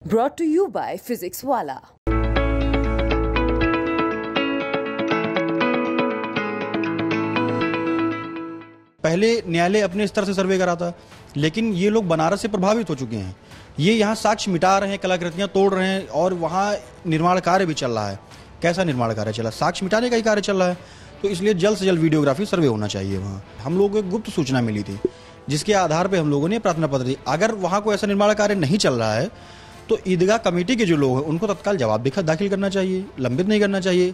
Brought to you by Physics Wala. पहले न्यायालय अपने स्तर से सर्वे कराता, लेकिन ये लोग बनारस से प्रभावित हो चुके हैं। ये यहाँ साक्ष्य मिटा रहे हैं, कलाकृतियां तोड़ रहे हैं और वहाँ निर्माण कार्य भी चल रहा है। कैसा निर्माण कार्य चला? साक्ष्य मिटाने का ही कार्य चल रहा है। तो इसलिए जल्द से जल्द वीडियोग्राफी सर्वे होना चाहिए। वहाँ हम लोगों को एक गुप्त सूचना मिली थी, जिसके आधार पर हम लोगों ने प्रार्थना पत्र दी। अगर वहाँ कोई ऐसा निर्माण कार्य नहीं चल रहा है तो ईदगाह कमेटी के जो लोग हैं उनको तत्काल जवाब दाखिल करना चाहिए, लंबित नहीं करना चाहिए।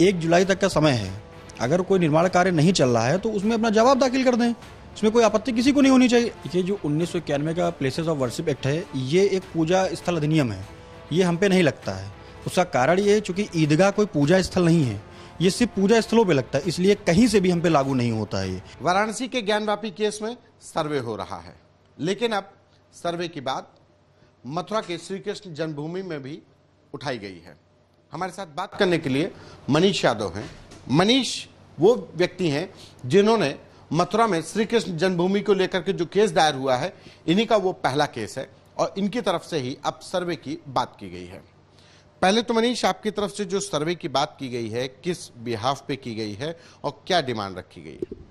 1 जुलाई तक का समय है। अगर कोई निर्माण कार्य नहीं चल रहा है तो उसमें अपना जवाब दाखिल कर दें। इसमें कोई आपत्ति किसी को नहीं होनी चाहिए। ये जो 1991 का प्लेसेस ऑफ वर्शिप एक्ट है, ये एक पूजा स्थल अधिनियम है। ये हम पे नहीं लगता है। उसका कारण ये है चूंकि ईदगाह कोई पूजा स्थल नहीं है, ये सिर्फ पूजा स्थलों पे लगता है, इसलिए कहीं से भी हम पे लागू नहीं होता है। ये वाराणसी के ज्ञानवापी केस में सर्वे हो रहा है, लेकिन अब सर्वे की बात मथुरा के श्री कृष्ण जन्मभूमि में भी उठाई गई है। हमारे साथ बात करने के लिए मनीष यादव हैं। मनीष वो व्यक्ति हैं जिन्होंने मथुरा में श्री कृष्ण जन्मभूमि को लेकर के जो केस दायर हुआ है, इन्हीं का वो पहला केस है और इनकी तरफ से ही अब सर्वे की बात की गई है। पहले तो मनीष, आपकी तरफ से जो सर्वे की बात की गई है, किस बिहाफ पे की गई है और क्या डिमांड रखी गई है?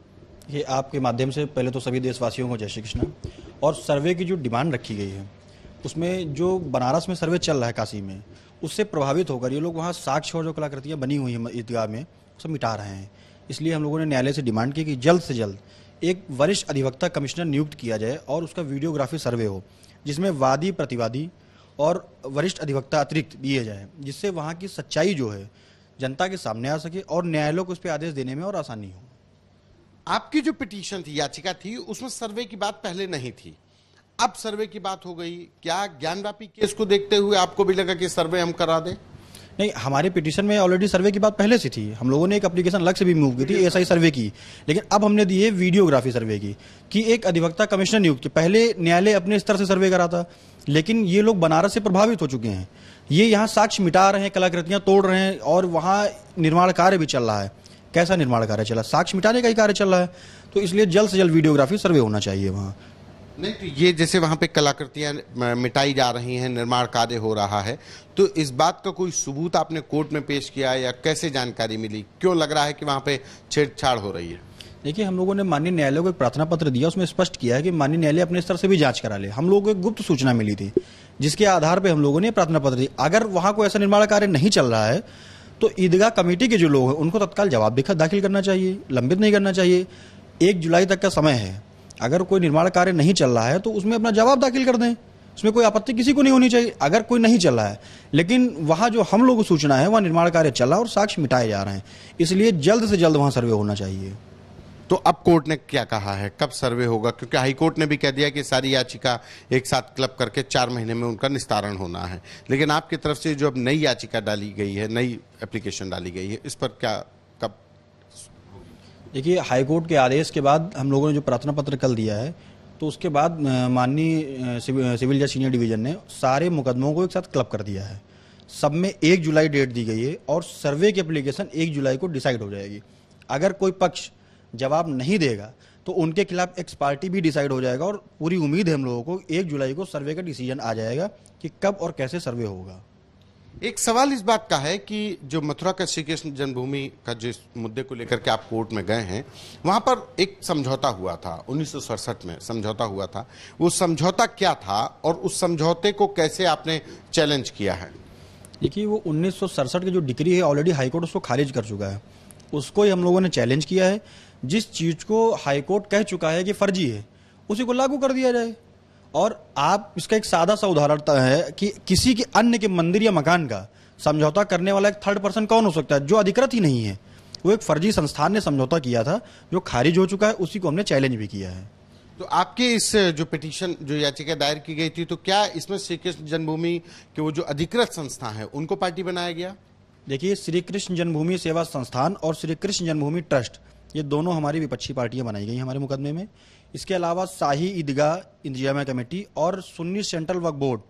ये आपके माध्यम से पहले तो सभी देशवासियों को जय श्री कृष्ण। और सर्वे की जो डिमांड रखी गई है उसमें जो बनारस में सर्वे चल रहा है काशी में, उससे प्रभावित होकर ये लोग वहाँ साक्ष्य और जो कलाकृतियाँ बनी हुई हैं ईदगाह में सब मिटा रहे हैं। इसलिए हम लोगों ने न्यायालय से डिमांड की कि जल्द से जल्द एक वरिष्ठ अधिवक्ता कमिश्नर नियुक्त किया जाए और उसका वीडियोग्राफी सर्वे हो, जिसमें वादी प्रतिवादी और वरिष्ठ अधिवक्ता अतिरिक्त दिए जाए, जिससे वहाँ की सच्चाई जो है जनता के सामने आ सके और न्यायालय को उस पर आदेश देने में और आसानी हो। आपकी जो पिटीशन थी, याचिका थी, उसमें सर्वे की बात पहले नहीं थी, अब सर्वे की बात हो गई। क्या ज्ञानवापी केस को देखते हुए आपको भी लगा कि सर्वे हम करा दें? नहीं, हमारे पिटीशन में ऑलरेडी सर्वे की बात पहले से थी। हम लोगों ने एक एप्लीकेशन अलग से भी मूव की थी एसआई सर्वे की, लेकिन अब हमने दी है वीडियोग्राफी सर्वे की कि एक अधिवक्ता कमिश्नर नियुक्त। पहले न्यायालय अपने स्तर से सर्वे कराता, लेकिन ये लोग बनारस से प्रभावित हो चुके हैं। ये यहाँ साक्ष्य मिटा रहे हैं, कलाकृतियां तोड़ रहे हैं और वहाँ निर्माण कार्य भी चल रहा है। कैसा निर्माण कार्य चला? साक्ष्य मिटाने का ही कार्य चल रहा है। तो इसलिए जल्द से जल्द वीडियोग्राफी सर्वे होना चाहिए वहाँ। नहीं, तो ये जैसे वहां पे कलाकृतियां मिटाई जा रही हैं, निर्माण कार्य हो रहा है, तो इस बात का कोई सबूत आपने कोर्ट में पेश किया या कैसे जानकारी मिली? क्यों लग रहा है कि वहां पे छेड़छाड़ हो रही है? देखिए, हम लोगों ने माननीय न्यायालय को एक प्रार्थना पत्र दिया, उसमें स्पष्ट किया है कि माननीय न्यायालय अपने स्तर से भी जांच करा ले। हम लोगों को एक गुप्त सूचना मिली थी, जिसके आधार पर हम लोगों ने प्रार्थना पत्र दी। अगर वहाँ कोई ऐसा निर्माण कार्य नहीं चल रहा है तो ईदगाह कमेटी के जो लोग हैं उनको तत्काल जवाब दाखिल करना चाहिए, लंबित नहीं करना चाहिए। 1 जुलाई तक का समय है। अगर कोई निर्माण कार्य नहीं चल रहा है तो उसमें अपना जवाब दाखिल कर दें। इसमें कोई आपत्ति किसी को नहीं होनी चाहिए। अगर कोई नहीं चल रहा है, लेकिन वहाँ जो हम लोगों को सूचना है वहाँ निर्माण कार्य चल रहा है और साक्ष्य मिटाए जा रहे हैं, इसलिए जल्द से जल्द वहाँ सर्वे होना चाहिए। तो अब कोर्ट ने क्या कहा है, कब सर्वे होगा? क्योंकि हाईकोर्ट ने भी कह दिया कि सारी याचिका एक साथ क्लब करके 4 महीने में उनका निस्तारण होना है, लेकिन आपकी तरफ से जो अब नई याचिका डाली गई है, नई एप्लीकेशन डाली गई है, इस पर क्या, कब? देखिए, हाईकोर्ट के आदेश के बाद हम लोगों ने जो प्रार्थना पत्र कल दिया है, तो उसके बाद माननीय सिविल जज सीनियर डिवीजन ने सारे मुकदमों को एक साथ क्लब कर दिया है। सब में 1 जुलाई डेट दी गई है और सर्वे की एप्लीकेशन 1 जुलाई को डिसाइड हो जाएगी। अगर कोई पक्ष जवाब नहीं देगा तो उनके खिलाफ एक्स पार्टी भी डिसाइड हो जाएगा और पूरी उम्मीद है हम लोगों को 1 जुलाई को सर्वे का डिसीजन आ जाएगा कि कब और कैसे सर्वे होगा। एक सवाल इस बात का है कि जो मथुरा का श्री कृष्ण जन्मभूमि का जिस मुद्दे को लेकर के आप कोर्ट में गए हैं, वहां पर एक समझौता हुआ था, 1967 में समझौता हुआ था। वो समझौता क्या था और उस समझौते को कैसे आपने चैलेंज किया है? देखिए, वो 1967 की जो डिक्री है ऑलरेडी हाईकोर्ट उसको खारिज कर चुका है। उसको ही हम लोगों ने चैलेंज किया है। जिस चीज को हाईकोर्ट कह चुका है कि फर्जी है, उसी को लागू कर दिया जाए। और आप इसका एक सादा सा उदाहरण है कि किसी के अन्य के मंदिर या मकान का समझौता करने वाला एक थर्ड पर्सन कौन हो सकता है जो अधिकृत ही नहीं है? वो एक फर्जी संस्थान ने समझौता किया था जो खारिज हो चुका है, उसी को हमने चैलेंज भी किया है। तो आपके इस जो पिटीशन, जो याचिका दायर की गई थी, तो क्या इसमें श्री कृष्ण जन्मभूमि के वो जो अधिकृत संस्था है उनको पार्टी बनाया गया? देखिए, श्री कृष्ण जन्मभूमि सेवा संस्थान और श्री कृष्ण जन्मभूमि ट्रस्ट, ये दोनों हमारी विपक्षी पार्टियां बनाई गई हमारे मुकदमे में। इसके अलावा शाही ईदगाह इंतजामिया कमेटी और सुन्नी सेंट्रल वक्फ बोर्ड,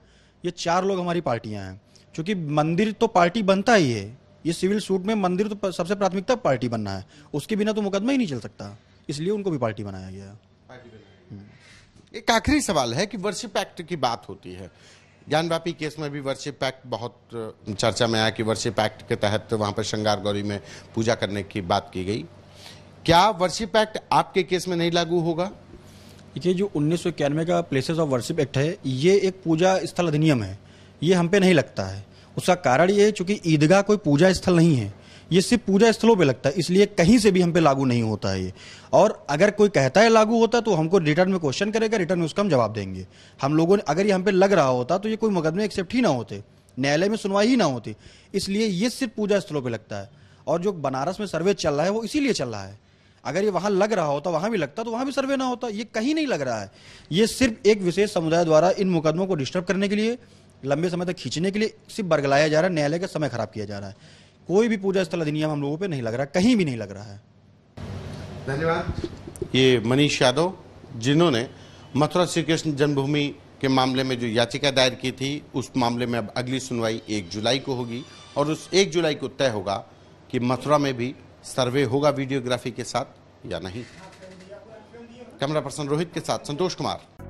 ये 4 लोग हमारी पार्टियां हैं। क्योंकि मंदिर तो पार्टी बनता ही है, ये सिविल सूट में मंदिर तो सबसे प्राथमिकता पार्टी बनना है, उसके बिना तो मुकदमा ही नहीं चल सकता, इसलिए उनको भी पार्टी बनाया गया। एक आखिरी सवाल है कि वर्शिप एक्ट की बात होती है, ज्ञानव्यापी केस में भी वर्शिप एक्ट बहुत चर्चा में आया कि वर्शिप एक्ट के तहत वहां पर श्रृंगार गौरी में पूजा करने की बात की गई। क्या वर्शिप एक्ट आपके केस में नहीं लागू होगा? देखिए, जो 1991 का प्लेसेस ऑफ वर्शिप एक्ट है, ये एक पूजा स्थल अधिनियम है, ये हम पे नहीं लगता है। उसका कारण ये है चूंकि ईदगाह कोई पूजा स्थल नहीं है, ये सिर्फ पूजा स्थलों पे लगता है, इसलिए कहीं से भी हम पे लागू नहीं होता है ये। और अगर कोई कहता है लागू होता है तो हमको रिटर्न में क्वेश्चन करेगा, रिटर्न में उसका हम जवाब देंगे। हम लोगों ने अगर ये हम पे लग रहा होता तो ये कोई मुकदमे एक्सेप्ट ही ना होते, न्यायालय में सुनवाई ही ना होती। इसलिए ये सिर्फ पूजा स्थलों पर लगता है। और जो बनारस में सर्वे चल रहा है वो इसीलिए चल रहा है। अगर ये वहां लग रहा होता, वहां भी लगता, तो वहां भी सर्वे ना होता। ये कहीं नहीं लग रहा है। ये सिर्फ एक विशेष समुदाय द्वारा इन मुकदमों को डिस्टर्ब करने के लिए, लंबे समय तक खींचने के लिए सिर्फ बरगलाया जा रहा है, न्यायालय का समय खराब किया जा रहा है। कोई भी पूजा स्थल अधिनियम हम लोगों पे नहीं लग रहा, कहीं भी नहीं लग रहा है। धन्यवाद। ये मनीष यादव, जिन्होंने मथुरा श्री कृष्ण जन्मभूमि के मामले में जो याचिका दायर की थी, उस मामले में अब अगली सुनवाई 1 जुलाई को होगी और उस 1 जुलाई को तय होगा कि मथुरा में भी सर्वे होगा वीडियोग्राफी के साथ या नहीं। कैमरा पर्सन रोहित के साथ संतोष कुमार।